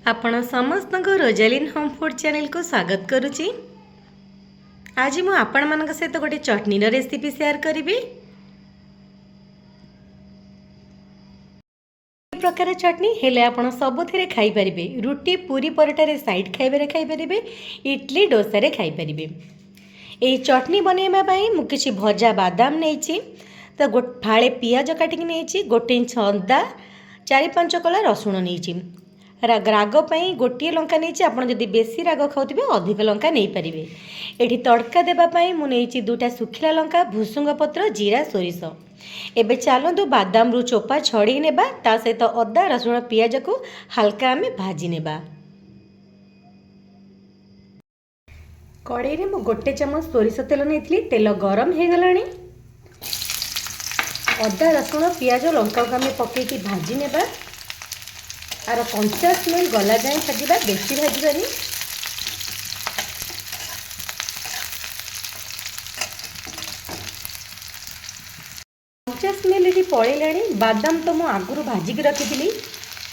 आपण समस्त Rosalind home food channel को स्वागत करुच्ची। आज मु आपण मान सहित गोटे चटनी रेसिपी शेयर करी। प्रकार चटनी हेले आपण सबुथिरे खाई परिबे। रुटी पूरी परोटा साइड खाइबे खाई परिबे, इडली डोसा रे खाई परिबे। एही चटनी बनैबा पई मु किछि भजा बादाम नेछि, तो फाळे पियाज काटिक नेछि, गोटे इंच अदा, 4-5 कला रसुण नेछि। राग पाई गोटे लंका नहीं, आपड़ जदि बेसी राग खाऊे अधिक लंका नहीं पारे। ये तड़का देवाई मुझे 2टा सुखिला लंका, भुसुंग पत्र, जीरा, सोरिष। एबे चलतु बादाम रु चोपा छड़ी नेबा, ता सहित अदा रसुण पियाज को हल्का आम भाजी नेबा। कड़ाई रे मु गोटे चमच सोरिष तेल नहीं, तेल गरम हो गलानी। अदा रसुण पियाज लंका को आम पकईकी भाजी नेबा। आर 50 मिनट गला जाए भाजवा, बेसी भाजवानी। मिनट पड़ेगा। बादाम तो मुझे आगुरी भाजिक रखी,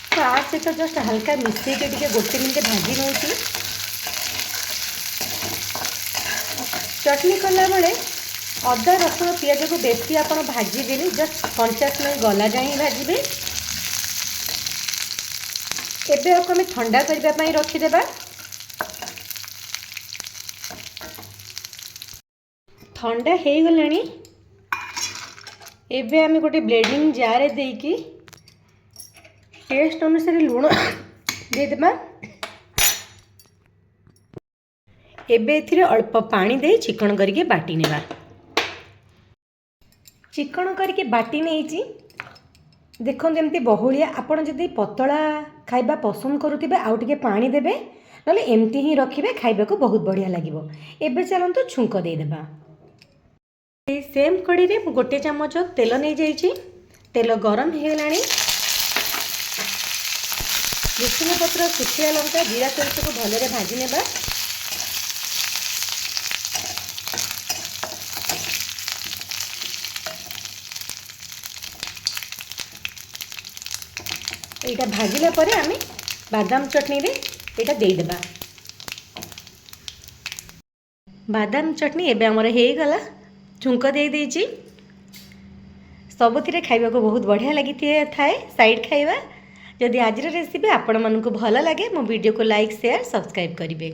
तो आ सहित जस्ट हल्का मिसई के गोटे मिनट भाजी नौ। चटनी कला बेले अदा रसुण पियाज को बेसी आप भाजबे, जस्ट 50 मिनट गला जाए भाजबे। एबे आम ठंडा करने रखीदेबा। ठंडा हो गलानी। एबे आम गोटे ब्लेंडिंग जार देकी टेस्ट अनुसार लुण देदेबा। एबे एथिरे अल्प पानी दे चिकन करके बाटी नेबा। चिकन करके बाटी नहीं देखो एमती बहुलिया। आपड़ जदि पतला खाइबा पसंद करुथिबे आउ टिके पानी देबे, नले एमती ही रखिबे, खाइबा को बहुत बढ़िया लागिबो। एबे चलंतु छुंक दे देबा। ए सेम कड़ी रे गोटे चमच तेल नहीं जाइछि, तेल गरम हो गलानी। भुसुंग पत्र, सुखिया लंका, जीरा, सोरिष को भलरे भाजी नेबा। एटा भाजिला परे आमे बादाम चटनी रे एटा दे देबा। बादाम चटनी एबे हमर हे गला, छुंक दे देछि। सबुथिरे खाइबा को बहुत बढ़िया लगी थाए साइड खाइबा। जदि आज रेसिपी आपण मानकु भल लगे, मो वीडियो को लाइक शेयर सब्सक्राइब करिवे।